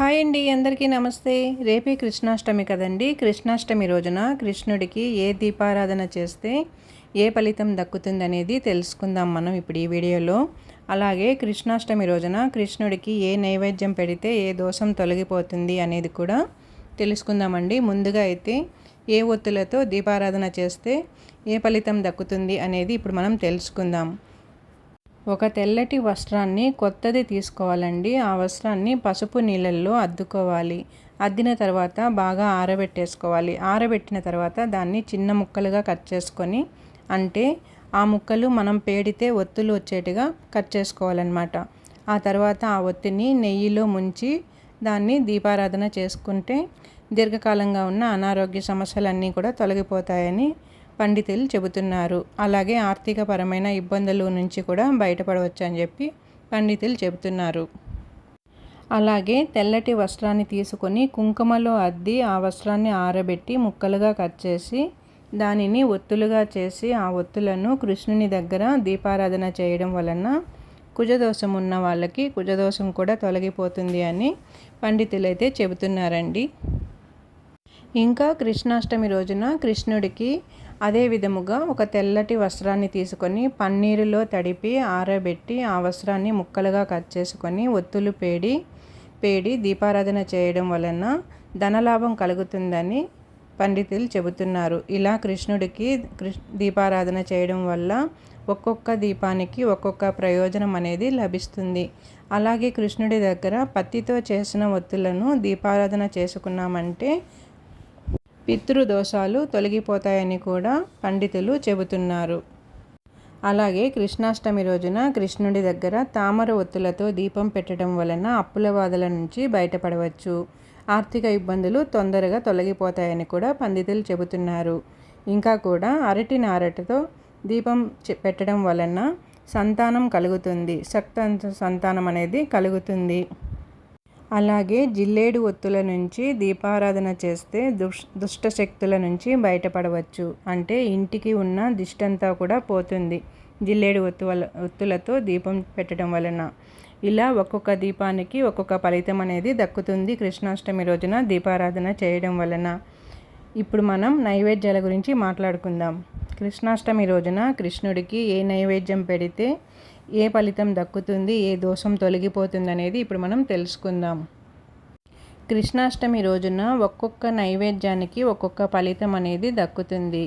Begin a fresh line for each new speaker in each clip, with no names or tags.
Hi అండి, అందరికీ నమస్తే. రేపే కృష్ణాష్టమి కదండి. కృష్ణాష్టమి రోజున కృష్ణుడికి ఏ దీపారాధన చేస్తే ఏ ఫలితం దక్కుతుందనేది తెలుసుకుందాం మనం ఇప్పుడు ఈ వీడియోలో. అలాగే కృష్ణాష్టమి రోజున కృష్ణుడికి ఏ నైవేద్యం పెడితే ఏ దోషం తొలగిపోతుంది అనేది కూడా తెలుసుకుందామండి. ముందుగా అయితే ఏ ఒత్తులతో దీపారాధన చేస్తే ఏ ఫలితం దక్కుతుంది అనేది ఇప్పుడు మనం తెలుసుకుందాం. ఒక తెల్లటి వస్త్రాన్ని కొత్తది తీసుకోవాలండి. ఆ వస్త్రాన్ని పసుపు నీళ్ళల్లో అద్దుకోవాలి. అద్దిన తర్వాత బాగా ఆరబెట్టేసుకోవాలి. ఆరబెట్టిన తర్వాత దాన్ని చిన్న ముక్కలుగా కట్ చేసుకొని, అంటే ఆ ముక్కలు మనం పేడితే ఒత్తులు వచ్చేట్టుగా కట్ చేసుకోవాలన్నమాట. ఆ తర్వాత ఆ ఒత్తిని నెయ్యిలో ముంచి దాన్ని దీపారాధన చేసుకుంటే దీర్ఘకాలంగా ఉన్న అనారోగ్య సమస్యలన్నీ కూడా తొలగిపోతాయని పండితులు చెబుతున్నారు. అలాగే ఆర్థికపరమైన ఇబ్బందుల నుంచి కూడా బయటపడవచ్చు అని చెప్పి పండితులు చెబుతున్నారు. అలాగే తెల్లటి వస్త్రాన్ని తీసుకొని కుంకుమలో అద్ది ఆ వస్త్రాన్ని ఆరబెట్టి ముక్కలుగా కట్ చేసి దానిని ఒత్తులుగా చేసి ఆ ఒత్తులను కృష్ణుని దగ్గర దీపారాధన చేయడం వలన కుజదోషం ఉన్న వాళ్ళకి కుజదోషం కూడా తొలగిపోతుంది అని పండితులు అయితే చెబుతున్నారండి. ఇంకా కృష్ణాష్టమి రోజున కృష్ణుడికి అదే విధముగా ఒక తెల్లటి వస్త్రాన్ని తీసుకొని పన్నీరులో తడిపి ఆరబెట్టి ఆ వస్త్రాన్ని ముక్కలుగా కట్ చేసుకొని ఒత్తులు పేడి దీపారాధన చేయడం వలన ధనలాభం కలుగుతుందని పండితులు చెబుతున్నారు. ఇలా కృష్ణుడికి దీపారాధన చేయడం వల్ల ఒక్కొక్క దీపానికి ఒక్కొక్క ప్రయోజనం అనేది లభిస్తుంది. అలాగే కృష్ణుడి దగ్గర పత్తితో చేసిన ఒత్తులను దీపారాధన చేసుకున్నామంటే పితృదోషాలు తొలగిపోతాయని కూడా పండితులు చెబుతున్నారు. అలాగే కృష్ణాష్టమి రోజున కృష్ణుడి దగ్గర తామర ఒత్తులతో దీపం పెట్టడం వలన అప్పుల బాధల నుంచి బయటపడవచ్చు. ఆర్థిక ఇబ్బందులు తొందరగా తొలగిపోతాయని కూడా పండితులు చెబుతున్నారు. ఇంకా కూడా అరటి నారటితో దీపం పెట్టడం వలన సంతానం కలుగుతుంది. సంతానం అనేది కలుగుతుంది. అలాగే జిల్లేడు ఒత్తుల నుంచి దీపారాధన చేస్తే దుష్ట శక్తుల నుంచి బయటపడవచ్చు. అంటే ఇంటికి ఉన్న దిష్టంతా కూడా పోతుంది జిల్లేడు ఒత్తులతో దీపం పెట్టడం వలన. ఇలా ఒక్కొక్క దీపానికి ఒక్కొక్క ఫలితం అనేది దక్కుతుంది కృష్ణాష్టమి రోజున దీపారాధన చేయడం వలన. ఇప్పుడు మనం నైవేద్యాల గురించి మాట్లాడుకుందాం. కృష్ణాష్టమి రోజున కృష్ణుడికి ఏ నైవేద్యం పెడితే ఏ ఫలితం దక్కుతుంది, ఏ దోషం తొలగిపోతుంది అనేది ఇప్పుడు మనం తెలుసుకుందాం. కృష్ణాష్టమి రోజున ఒక్కొక్క నైవేద్యానికి ఒక్కొక్క ఫలితం అనేది దక్కుతుంది.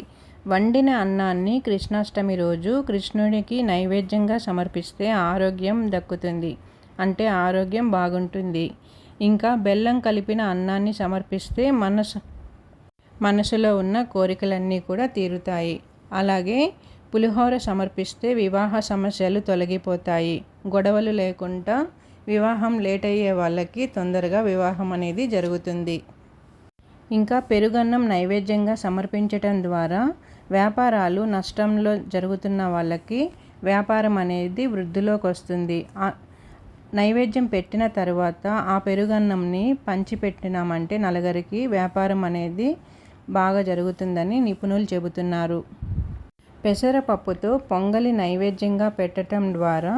వండిన అన్నాన్ని కృష్ణాష్టమి రోజు కృష్ణుడికి నైవేద్యంగా సమర్పిస్తే ఆరోగ్యం దక్కుతుంది. అంటే ఆరోగ్యం బాగుంటుంది. ఇంకా బెల్లం కలిపిన అన్నాన్ని సమర్పిస్తే మనసులో ఉన్న కోరికలన్నీ కూడా తీరుతాయి. అలాగే పులిహోర సమర్పిస్తే వివాహ సమస్యలు తొలగిపోతాయి. గొడవలు లేకుండా వివాహం లేట్ అయ్యే వాళ్ళకి తొందరగా వివాహం అనేది జరుగుతుంది. ఇంకా పెరుగన్నం నైవేద్యంగా సమర్పించటం ద్వారా వ్యాపారాలు నష్టంలో జరుగుతున్న వాళ్ళకి వ్యాపారం అనేది వృద్ధిలోకి వస్తుంది. నైవేద్యం పెట్టిన తర్వాత ఆ పెరుగన్నంని పంచిపెట్టినామంటే నలుగురికి వ్యాపారం అనేది బాగా జరుగుతుందని నిపుణులు చెబుతున్నారు. పెసరపప్పుతో పొంగలి నైవేద్యంగా పెట్టడం ద్వారా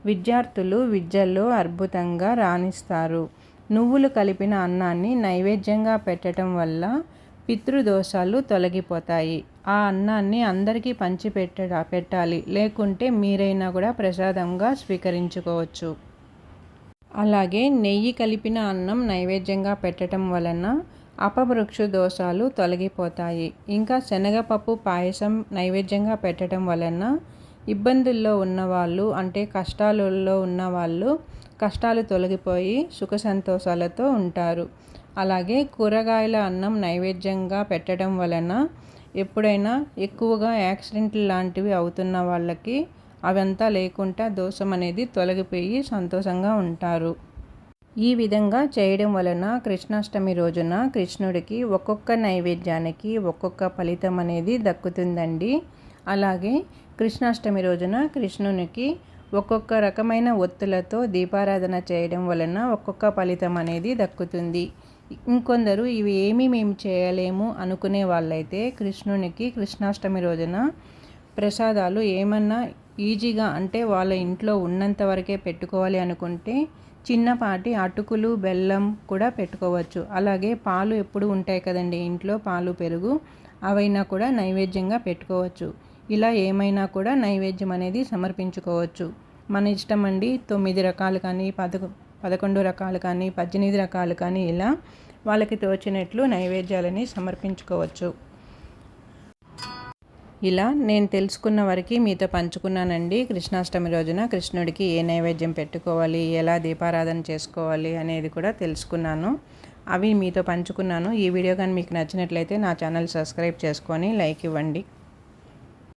విద్యార్థులు విద్యల్లో అద్భుతంగా రాణిస్తారు. నువ్వులు కలిపిన అన్నాన్ని నైవేద్యంగా పెట్టడం వల్ల పితృదోషాలు తొలగిపోతాయి. ఆ అన్నాన్ని అందరికీ పెట్టాలి, లేకుంటే మీరైనా కూడా ప్రసాదంగా స్వీకరించుకోవచ్చు. అలాగే నెయ్యి కలిపిన అన్నం నైవేద్యంగా పెట్టడం వలన అపమృక్ష దోషాలు తొలగిపోతాయి. ఇంకా శనగపప్పు పాయసం నైవేద్యంగా పెట్టడం వలన ఇబ్బందుల్లో ఉన్నవాళ్ళు, అంటే కష్టాలలో ఉన్నవాళ్ళు కష్టాలు తొలగిపోయి సుఖ సంతోషాలతో ఉంటారు. అలాగే కూరగాయల అన్నం నైవేద్యంగా పెట్టడం వలన ఎప్పుడైనా ఎక్కువగా యాక్సిడెంట్లు లాంటివి అవుతున్న వాళ్ళకి అవంతా లేకుండా దోషం అనేది తొలగిపోయి సంతోషంగా ఉంటారు. ఈ విధంగా చేయడం వలన కృష్ణాష్టమి రోజున కృష్ణుడికి ఒక్కొక్క నైవేద్యానికి ఒక్కొక్క ఫలితం అనేది దక్కుతుందండి. అలాగే కృష్ణాష్టమి రోజున కృష్ణునికి ఒక్కొక్క రకమైన ఒత్తులతో దీపారాధన చేయడం వలన ఒక్కొక్క ఫలితం అనేది దక్కుతుంది. ఇంకొందరు ఇవి ఏమీ మేము చేయలేము అనుకునే వాళ్ళైతే కృష్ణునికి కృష్ణాష్టమి రోజున ప్రసాదాలు ఏమన్నా ఈజీగా, అంటే వాళ్ళ ఇంట్లో ఉన్నంత వరకే పెట్టుకోవాలి అనుకుంటే చిన్నపాటి అటుకులు బెల్లం కూడా పెట్టుకోవచ్చు. అలాగే పాలు ఎప్పుడు ఉంటాయి కదండి ఇంట్లో, పాలు పెరుగు అవైనా కూడా నైవేద్యంగా పెట్టుకోవచ్చు. ఇలా ఏమైనా కూడా నైవేద్యం అనేది సమర్పించుకోవచ్చు. మన ఇష్టం అండి. 9 రకాలు కానీ 11 రకాలు కానీ 18 రకాలు కానీ ఇలా వాళ్ళకి తోచినట్లు నైవేద్యాలని సమర్పించుకోవచ్చు. ఇలా నేను తెలుసుకున్న వరకు మీతో పంచుకున్నానండి. కృష్ణాష్టమి రోజున కృష్ణుడికి ఏ నైవేద్యం పెట్టుకోవాలి, ఎలా దీపారాధన చేసుకోవాలి అనేది కూడా తెలుసుకున్నాను. అవి మీతో పంచుకున్నాను. ఈ వీడియో కానీ మీకు నచ్చినట్లయితే నా ఛానల్ సబ్స్క్రైబ్ చేసుకొని లైక్ ఇవ్వండి.